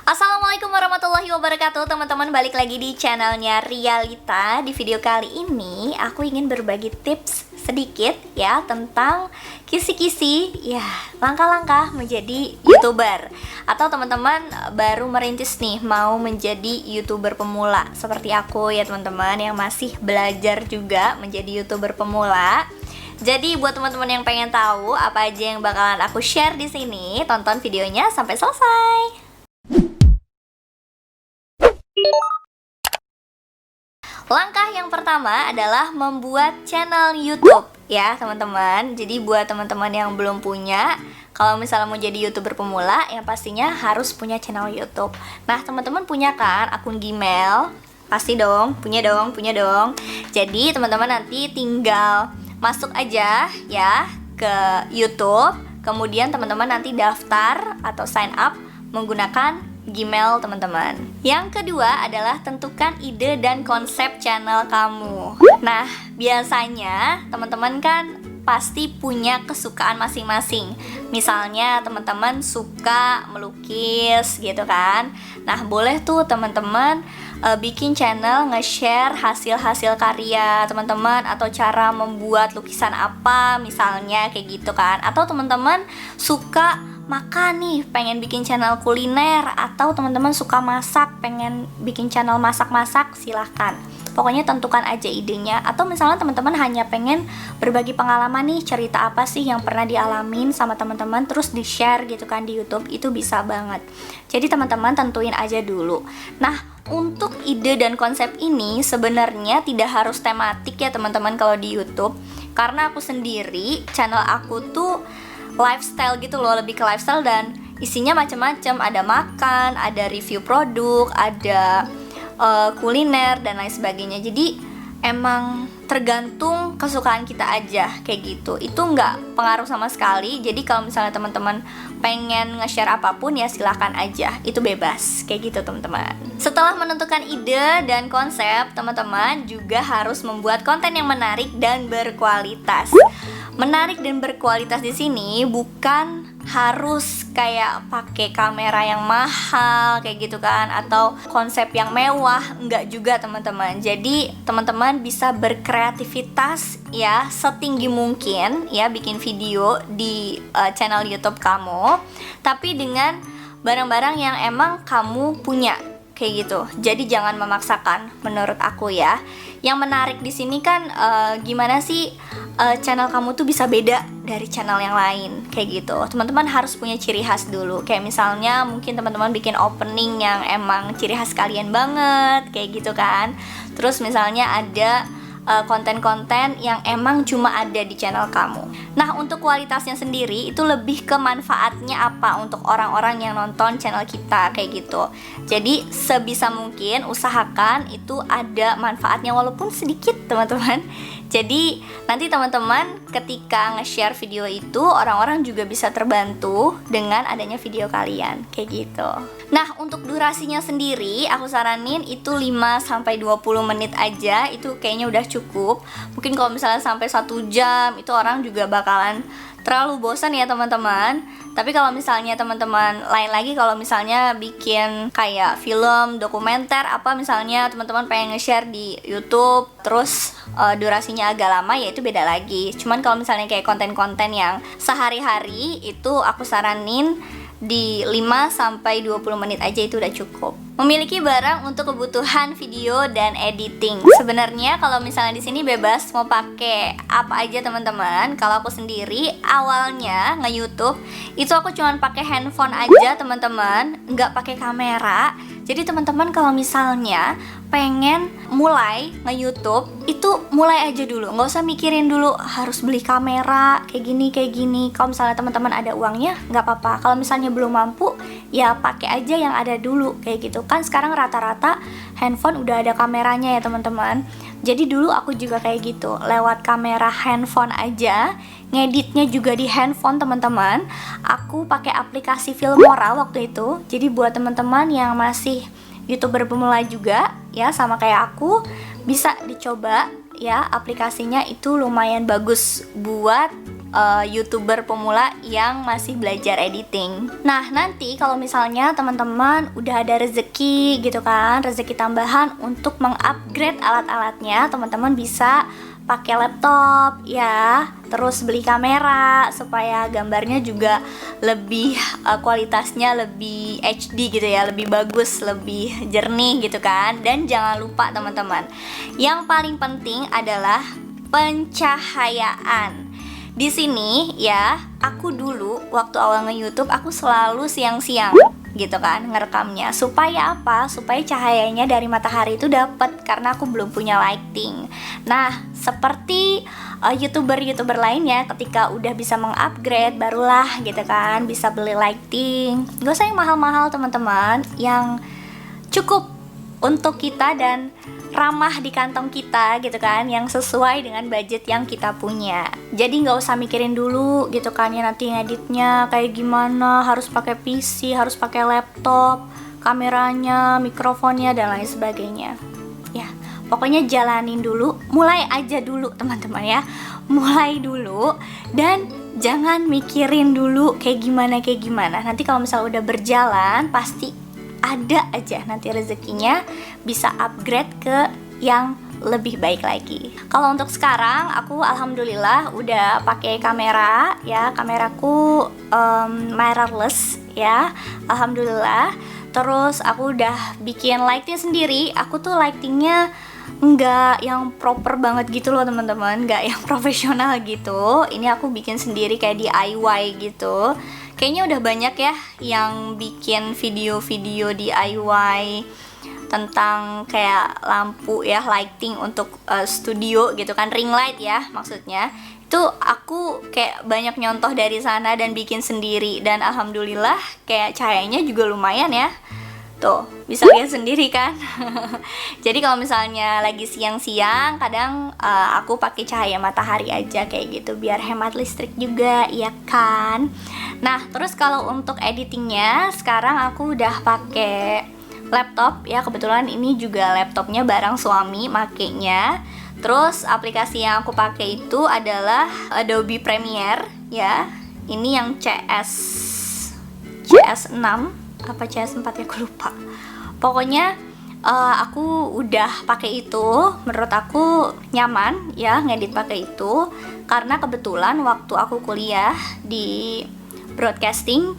Assalamualaikum warahmatullahi wabarakatuh, teman-teman, balik lagi di channelnya Rialita. Di video kali ini aku ingin berbagi tips sedikit ya tentang kisi-kisi ya langkah-langkah menjadi YouTuber. Atau teman-teman baru merintis nih mau menjadi YouTuber pemula seperti aku ya teman-teman, yang masih belajar juga menjadi YouTuber pemula. Jadi buat teman-teman yang pengen tahu apa aja yang bakalan aku share di sini, tonton videonya sampai selesai. Langkah yang pertama adalah membuat channel YouTube ya teman-teman. Jadi buat teman-teman yang belum punya, kalau misalnya mau jadi YouTuber pemula, yang pastinya harus punya channel YouTube. Nah teman-teman punya kan akun Gmail? Pasti dong, punya dong. Jadi teman-teman nanti tinggal masuk aja ya ke YouTube. Kemudian teman-teman nanti daftar atau sign up menggunakan Gmail teman-teman. Yang kedua adalah tentukan ide dan konsep channel kamu. Nah, biasanya teman-teman kan pasti punya kesukaan masing-masing. Misalnya teman-teman suka melukis gitu kan. Nah, boleh tuh teman-teman bikin channel nge-share hasil-hasil karya teman-teman, atau cara membuat lukisan apa misalnya kayak gitu kan. Atau teman-teman suka makan nih, pengen bikin channel kuliner, atau teman-teman suka masak, pengen bikin channel masak-masak, silahkan. Pokoknya tentukan aja idenya. Atau misalnya teman-teman hanya pengen berbagi pengalaman nih, cerita apa sih yang pernah dialamin sama teman-teman, terus di-share gitu kan di YouTube, itu bisa banget. Jadi teman-teman tentuin aja dulu. Nah, untuk ide dan konsep ini sebenarnya tidak harus tematik ya teman-teman kalau di YouTube. Karena aku sendiri, channel aku tuh lifestyle gitu loh, lebih ke lifestyle, dan isinya macam-macam. Ada makan, ada review produk, ada kuliner dan lain sebagainya. Jadi emang tergantung kesukaan kita aja kayak gitu. Itu nggak pengaruh sama sekali. Jadi kalau misalnya teman-teman pengen nge-share apapun ya silahkan aja, itu bebas kayak gitu teman-teman. Setelah menentukan ide dan konsep, teman-teman juga harus membuat konten yang menarik dan berkualitas. Menarik dan berkualitas di sini bukan harus kayak pakai kamera yang mahal kayak gitu kan, atau konsep yang mewah, enggak juga teman-teman. Jadi teman-teman bisa berkreativitas ya setinggi mungkin ya, bikin video di channel YouTube kamu, tapi dengan barang-barang yang emang kamu punya kayak gitu. Jadi jangan memaksakan menurut aku ya. Yang menarik di sini kan gimana sih channel kamu tuh bisa beda dari channel yang lain kayak gitu. Teman-teman harus punya ciri khas dulu. Kayak misalnya mungkin teman-teman bikin opening yang emang ciri khas kalian banget kayak gitu kan. Terus misalnya ada konten-konten yang emang cuma ada di channel kamu. Nah, untuk kualitasnya sendiri itu lebih ke manfaatnya apa untuk orang-orang yang nonton channel kita kayak gitu. Jadi sebisa mungkin usahakan itu ada manfaatnya walaupun sedikit teman-teman. Jadi nanti teman-teman ketika nge-share video itu, orang-orang juga bisa terbantu dengan adanya video kalian kayak gitu. Nah, untuk durasinya sendiri aku saranin itu 5-20 menit aja, itu kayaknya udah cukup. Mungkin kalau misalnya sampai 1 jam itu orang juga bakalan terlalu bosan ya teman-teman. Tapi kalau misalnya teman-teman lain lagi, kalau misalnya bikin kayak film, dokumenter apa misalnya teman-teman pengen nge-share di YouTube, terus durasinya agak lama, ya itu beda lagi. Cuman kalau misalnya kayak konten-konten yang sehari-hari, itu aku saranin di 5-20 menit aja, itu udah cukup. Memiliki barang untuk kebutuhan video dan editing. Sebenarnya kalau misalnya di sini bebas mau pakai apa aja teman-teman. Kalau aku sendiri awalnya nge-YouTube itu aku cuman pakai handphone aja teman-teman, nggak pakai kamera. Jadi teman-teman kalau misalnya pengen mulai nge-YouTube, itu mulai aja dulu, nggak usah mikirin dulu harus beli kamera kayak gini. Kalau misalnya teman-teman ada uangnya nggak apa-apa. Kalau misalnya belum mampu ya pakai aja yang ada dulu kayak gitu. Kan sekarang rata-rata handphone udah ada kameranya ya teman-teman. Jadi dulu aku juga kayak gitu, lewat kamera handphone aja, ngeditnya juga di handphone teman-teman. Aku pakai aplikasi Filmora waktu itu. Jadi buat teman-teman yang masih YouTuber pemula juga ya sama kayak aku, bisa dicoba ya, aplikasinya itu lumayan bagus buat YouTuber pemula yang masih belajar editing. Nah, nanti kalau misalnya teman-teman udah ada rezeki gitu kan, rezeki tambahan untuk mengupgrade alat-alatnya, teman-teman bisa pakai laptop ya, terus beli kamera supaya gambarnya juga lebih kualitasnya lebih HD gitu ya, lebih bagus, lebih jernih gitu kan. Dan jangan lupa teman-teman, yang paling penting adalah pencahayaan. Di sini ya, aku dulu waktu awal nge-YouTube aku selalu siang-siang gitu kan ngerekamnya. Supaya apa? Supaya cahayanya dari matahari itu dapat, karena aku belum punya lighting. Nah, seperti YouTuber-YouTuber lainnya ketika udah bisa mengupgrade barulah gitu kan bisa beli lighting. Gak usah yang mahal-mahal teman-teman, yang cukup untuk kita dan ramah di kantong kita gitu kan, yang sesuai dengan budget yang kita punya. Jadi nggak usah mikirin dulu gitu kan ya, nanti ngeditnya kayak gimana, harus pakai PC, harus pakai laptop, kameranya, mikrofonnya dan lain sebagainya. Ya, pokoknya jalanin dulu, mulai aja dulu teman-teman ya. Mulai dulu dan jangan mikirin dulu kayak gimana. Nanti kalau misalnya udah berjalan pasti ada aja nanti rezekinya bisa upgrade ke yang lebih baik lagi. Kalau untuk sekarang aku alhamdulillah udah pakai kamera ya, kameraku mirrorless ya, alhamdulillah. Terus aku udah bikin lighting sendiri. Aku tuh lightingnya nggak yang proper banget gitu loh teman-teman, nggak yang profesional gitu. Ini aku bikin sendiri kayak DIY gitu. Kayaknya udah banyak ya yang bikin video-video DIY tentang kayak lampu ya, lighting untuk studio gitu kan, ring light ya maksudnya. Itu aku kayak banyak nyontoh dari sana dan bikin sendiri, dan alhamdulillah kayak cahayanya juga lumayan ya. Tuh, bisa lihat sendiri kan. Jadi kalau misalnya lagi siang-siang kadang aku pakai cahaya matahari aja kayak gitu biar hemat listrik juga, ya kan. Nah, terus kalau untuk editingnya sekarang aku udah pakai laptop ya, kebetulan ini juga laptopnya barang suami makainya. Terus aplikasi yang aku pakai itu adalah Adobe Premiere ya. Ini yang CS6 apa CS4 ya, aku lupa. Pokoknya aku udah pakai itu, menurut aku nyaman ya ngedit pakai itu, karena kebetulan waktu aku kuliah di broadcasting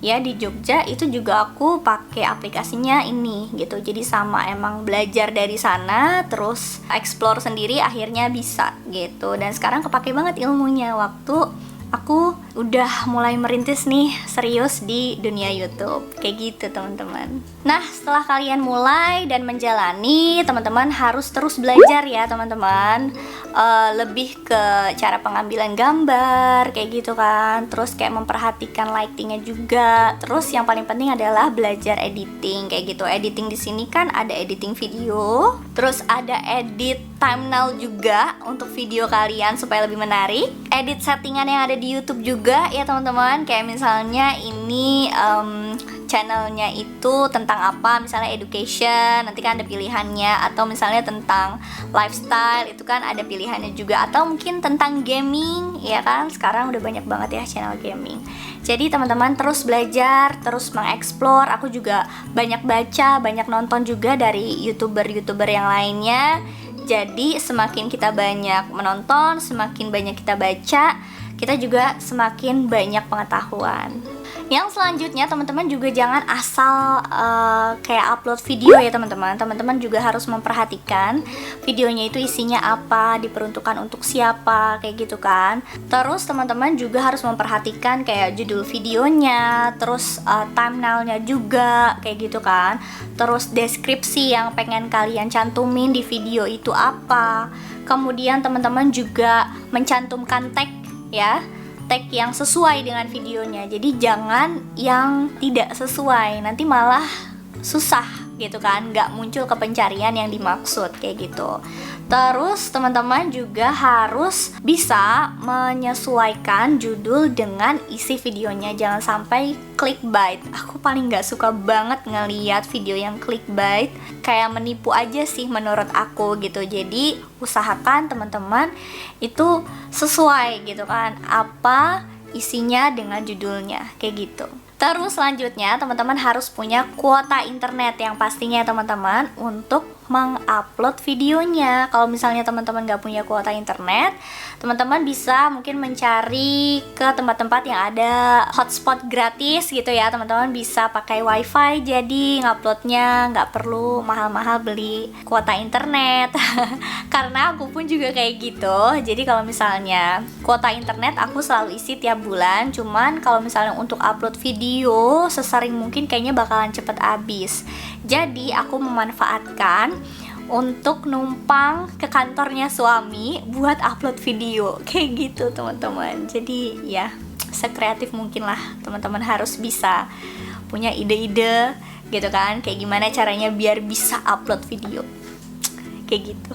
ya di Jogja itu juga aku pakai aplikasinya ini gitu. Jadi sama, emang belajar dari sana terus explore sendiri akhirnya bisa gitu. Dan sekarang kepake banget ilmunya waktu aku udah mulai merintis nih serius di dunia YouTube kayak gitu teman-teman. Nah, setelah kalian mulai dan menjalani, teman-teman harus terus belajar ya teman-teman. Lebih ke cara pengambilan gambar kayak gitu kan, terus kayak memperhatikan lightingnya juga. Terus yang paling penting adalah belajar editing kayak gitu. Editing di sini kan ada editing video, terus ada edit thumbnail juga untuk video kalian supaya lebih menarik. Edit settingan yang ada di YouTube juga ya teman-teman. Kayak misalnya ini channelnya itu tentang apa, misalnya education, nanti kan ada pilihannya, atau misalnya tentang lifestyle, itu kan ada pilihannya juga, atau mungkin tentang gaming, ya kan, sekarang udah banyak banget ya channel gaming. Jadi teman-teman terus belajar, terus mengeksplor. Aku juga banyak baca, banyak nonton juga dari YouTuber-YouTuber yang lainnya. Jadi semakin kita banyak menonton, semakin banyak kita baca, kita juga semakin banyak pengetahuan. Yang selanjutnya teman-teman juga jangan asal kayak upload video ya teman-teman. Teman-teman juga harus memperhatikan videonya itu isinya apa, diperuntukkan untuk siapa, kayak gitu kan. Terus teman-teman juga harus memperhatikan kayak judul videonya, terus thumbnailnya juga kayak gitu kan. Terus deskripsi yang pengen kalian cantumin di video itu apa. Kemudian teman-teman juga mencantumkan tag ya, tag yang sesuai dengan videonya. Jadi jangan yang tidak sesuai, nanti malah susah gitu kan, nggak muncul ke pencarian yang dimaksud kayak gitu. Terus teman-teman juga harus bisa menyesuaikan judul dengan isi videonya, jangan sampai clickbait. Aku paling nggak suka banget ngeliat video yang clickbait, kayak menipu aja sih menurut aku gitu. Jadi usahakan teman-teman itu sesuai gitu kan, apa isinya dengan judulnya kayak gitu. Terus selanjutnya teman-teman harus punya kuota internet yang pastinya teman-teman untuk mengupload videonya. Kalau misalnya teman-teman gak punya kuota internet, teman-teman bisa mungkin mencari ke tempat-tempat yang ada hotspot gratis gitu ya. Teman-teman bisa pakai wifi, jadi nguploadnya nggak perlu mahal-mahal beli kuota internet. Karena aku pun juga kayak gitu. Jadi kalau misalnya kuota internet aku selalu isi tiap bulan, cuman kalau misalnya untuk upload video sesering mungkin kayaknya bakalan cepet habis. Jadi aku memanfaatkan untuk numpang ke kantornya suami buat upload video kayak gitu teman-teman. Jadi ya sekreatif mungkin lah, teman-teman harus bisa punya ide-ide gitu kan, kayak gimana caranya biar bisa upload video kayak gitu.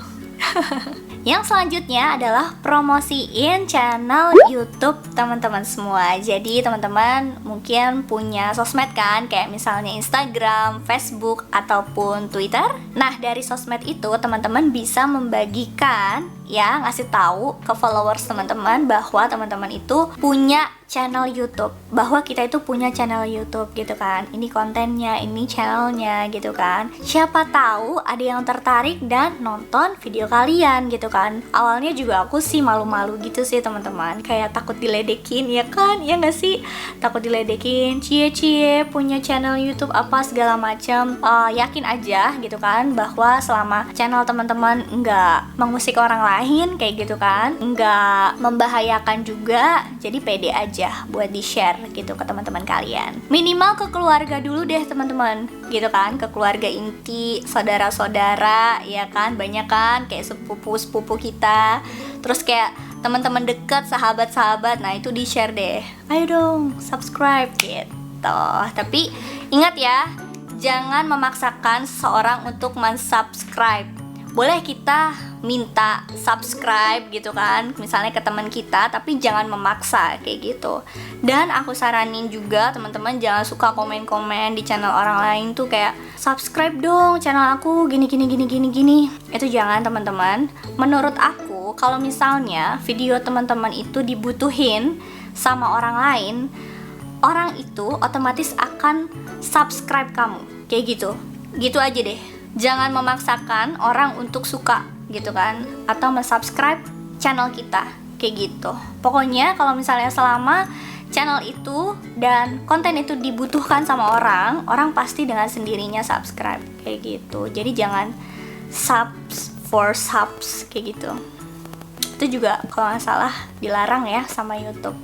Yang selanjutnya adalah promosiin channel YouTube teman-teman semua. Jadi teman-teman mungkin punya sosmed kan, kayak misalnya Instagram, Facebook, ataupun Twitter. Nah, dari sosmed itu teman-teman bisa membagikan ya, ngasih tahu ke followers teman-teman bahwa teman-teman itu punya channel YouTube, bahwa kita itu punya channel YouTube gitu kan. Ini kontennya, ini channelnya gitu kan. Siapa tahu ada yang tertarik dan nonton video kalian gitu kan. Awalnya juga aku sih malu-malu gitu sih teman-teman, kayak takut diledekin ya kan, ya nggak sih, takut diledekin, cie punya channel YouTube apa segala macam. Yakin aja gitu kan bahwa selama channel teman-teman nggak mengusik orang lain kayak gitu kan, nggak membahayakan juga, jadi pede aja buat di-share gitu ke teman-teman kalian. Minimal ke keluarga dulu deh teman-teman gitu kan, ke keluarga inti, saudara-saudara ya kan, banyak kan kayak sepupu-sepupu kita, terus kayak teman-teman dekat, sahabat-sahabat, nah itu di-share deh, ayo dong subscribe gitu. Tapi ingat ya, jangan memaksakan seseorang untuk mensubscribe. Boleh kita minta subscribe gitu kan, misalnya ke teman kita, tapi jangan memaksa kayak gitu. Dan aku saranin juga teman-teman jangan suka komen-komen di channel orang lain tuh kayak subscribe dong channel aku gini. Itu jangan teman-teman. Menurut aku kalau misalnya video teman-teman itu dibutuhin sama orang lain, orang itu otomatis akan subscribe kamu kayak gitu. Gitu aja deh. Jangan memaksakan orang untuk suka gitu kan, atau mensubscribe channel kita kayak gitu. Pokoknya kalau misalnya selama channel itu dan konten itu dibutuhkan sama orang, orang pasti dengan sendirinya subscribe kayak gitu. Jadi jangan subs for subs kayak gitu. Itu juga kalau nggak salah dilarang ya sama YouTube.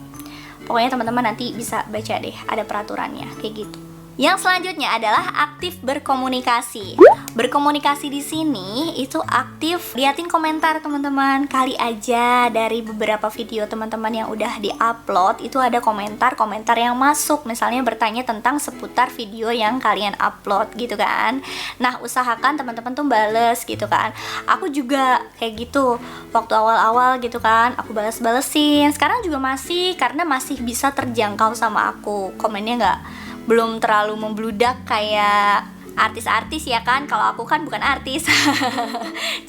Pokoknya teman-teman nanti bisa baca deh, ada peraturannya kayak gitu. Yang selanjutnya adalah aktif berkomunikasi. Berkomunikasi di sini itu aktif liatin komentar teman-teman. Kali aja dari beberapa video teman-teman yang udah di-upload itu ada komentar-komentar yang masuk, misalnya bertanya tentang seputar video yang kalian upload gitu kan. Nah, usahakan teman-teman tuh bales gitu kan. Aku juga kayak gitu waktu awal-awal gitu kan, aku bales-balesin. Sekarang juga masih, karena masih bisa terjangkau sama aku. Komennya belum terlalu membludak kayak artis-artis ya kan. Kalau aku kan bukan artis.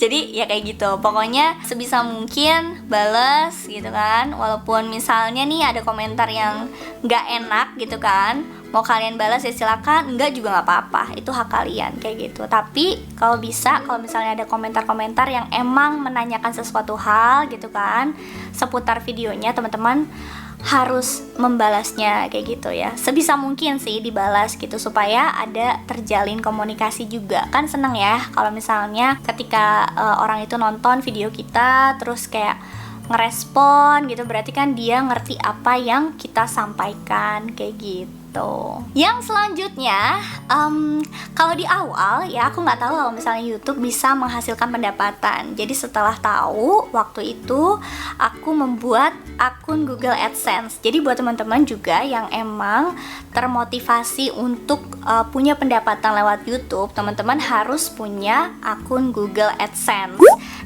Jadi ya kayak gitu. Pokoknya sebisa mungkin bales gitu kan. Walaupun misalnya nih ada komentar yang gak enak gitu kan, mau kalian balas ya silakan, enggak juga gak apa-apa, itu hak kalian kayak gitu. Tapi kalau bisa, kalau misalnya ada komentar-komentar yang emang menanyakan sesuatu hal gitu kan seputar videonya, teman-teman harus membalasnya kayak gitu ya. Sebisa mungkin sih dibalas gitu, supaya ada terjalin komunikasi juga. Kan seneng ya kalau misalnya ketika orang itu nonton video kita terus kayak ngerespon gitu, berarti kan dia ngerti apa yang kita sampaikan kayak gitu. gitu. Yang selanjutnya, kalau di awal ya aku nggak tahu kalau misalnya YouTube bisa menghasilkan pendapatan. Jadi setelah tahu, waktu itu aku membuat akun Google AdSense. Jadi buat teman-teman juga yang emang termotivasi untuk punya pendapatan lewat YouTube, teman-teman harus punya akun Google AdSense.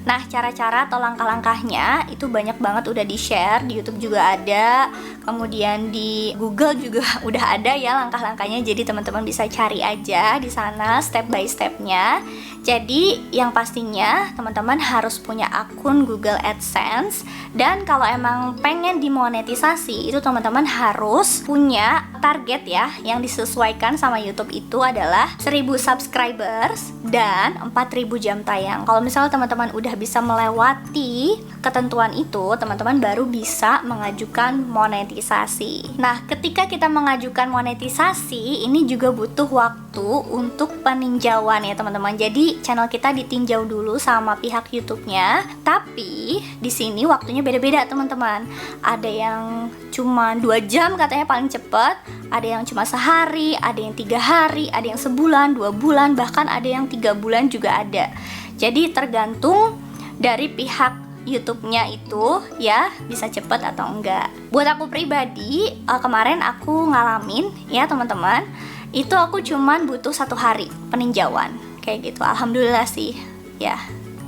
Nah, cara-cara atau langkah-langkahnya itu banyak banget udah di-share, di YouTube juga ada, kemudian di Google juga udah ada ya langkah-langkahnya. Jadi teman-teman bisa cari aja di sana step by stepnya. Jadi yang pastinya teman-teman harus punya akun Google AdSense, dan kalau emang pengen dimonetisasi itu teman-teman harus punya target ya yang disesuaikan sama YouTube itu adalah 1000 subscribers dan 4000 jam tayang. Kalau misalnya teman-teman udah bisa melewati ketentuan itu, teman-teman baru bisa mengajukan monetisasi. Nah, ketika kita mengajukan monetisasi, ini juga butuh waktu untuk peninjauan ya teman-teman. Jadi channel kita ditinjau dulu sama pihak YouTube-nya. Tapi di sini waktunya beda-beda teman-teman. Ada yang cuma 2 jam katanya paling cepat, ada yang cuma sehari, ada yang 3 hari, ada yang sebulan, 2 bulan, bahkan ada yang 3 bulan juga ada. Jadi tergantung dari pihak YouTube-nya itu ya bisa cepet atau enggak. Buat aku pribadi, kemarin aku ngalamin ya teman-teman, itu aku cuman butuh 1 hari peninjauan kayak gitu. Alhamdulillah sih ya.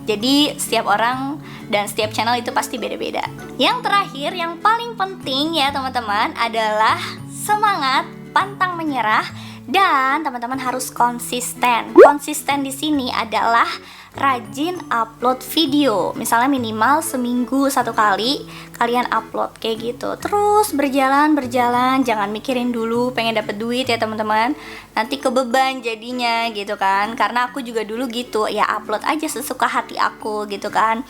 Jadi setiap orang dan setiap channel itu pasti beda-beda. Yang terakhir, yang paling penting ya teman-teman adalah semangat, pantang menyerah, dan teman-teman harus konsisten. Konsisten di sini adalah rajin upload video. Misalnya minimal seminggu 1 kali kalian upload kayak gitu. Terus berjalan, jangan mikirin dulu pengen dapet duit ya teman-teman. Nanti kebeban jadinya gitu kan. Karena aku juga dulu gitu, ya upload aja sesuka hati aku gitu kan.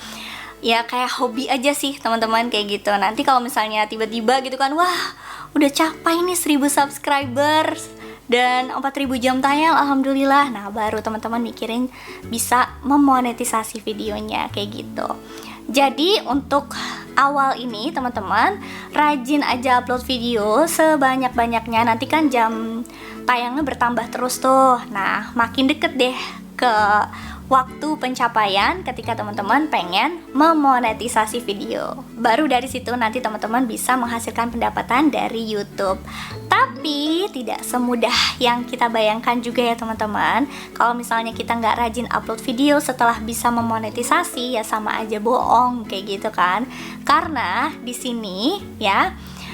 Ya kayak hobi aja sih teman-teman kayak gitu. Nanti kalau misalnya tiba-tiba gitu kan, wah udah capai nih 1000 subscribers dan 4000 jam tayang, alhamdulillah. Nah, baru teman-teman mikirin bisa memonetisasi videonya kayak gitu. Jadi untuk awal ini teman-teman rajin aja upload video sebanyak-banyaknya. Nanti kan jam tayangnya bertambah terus tuh. Nah, makin deket deh ke waktu pencapaian ketika teman-teman pengen memonetisasi video. Baru dari situ nanti teman-teman bisa menghasilkan pendapatan dari YouTube. Tapi tidak semudah yang kita bayangkan juga ya teman-teman. Kalau misalnya kita nggak rajin upload video setelah bisa memonetisasi, ya sama aja bohong kayak gitu kan. Karena di sini ya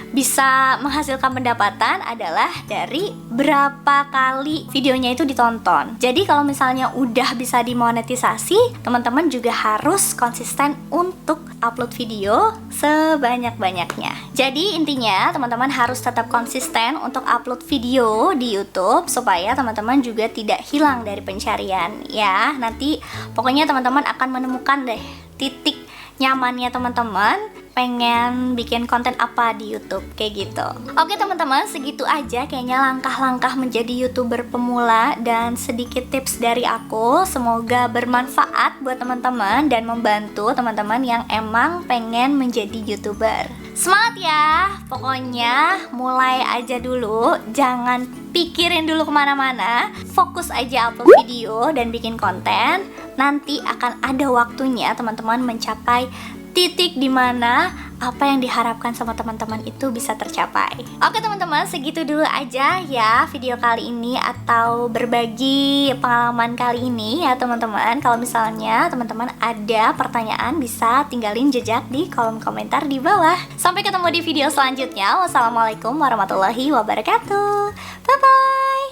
bisa menghasilkan pendapatan adalah dari berapa kali videonya itu ditonton. Jadi kalau misalnya udah bisa dimonetisasi, teman-teman juga harus konsisten untuk upload video sebanyak-banyaknya. Jadi intinya teman-teman harus tetap konsisten untuk upload video di YouTube supaya teman-teman juga tidak hilang dari pencarian ya. Nanti pokoknya teman-teman akan menemukan deh titik nyamannya teman-teman pengen bikin konten apa di YouTube kayak gitu. Oke teman-teman, segitu aja kayaknya langkah-langkah menjadi YouTuber pemula dan sedikit tips dari aku. Semoga bermanfaat buat teman-teman dan membantu teman-teman yang emang pengen menjadi YouTuber. Semangat ya, pokoknya mulai aja dulu, jangan pikirin dulu kemana-mana, fokus aja upload video dan bikin konten. Nanti akan ada waktunya teman-teman mencapai titik dimana apa yang diharapkan sama teman-teman itu bisa tercapai. Oke teman-teman, segitu dulu aja ya video kali ini atau berbagi pengalaman kali ini ya teman-teman. Kalau misalnya teman-teman ada pertanyaan bisa tinggalin jejak di kolom komentar di bawah. Sampai ketemu di video selanjutnya. Wassalamualaikum warahmatullahi wabarakatuh. Bye bye.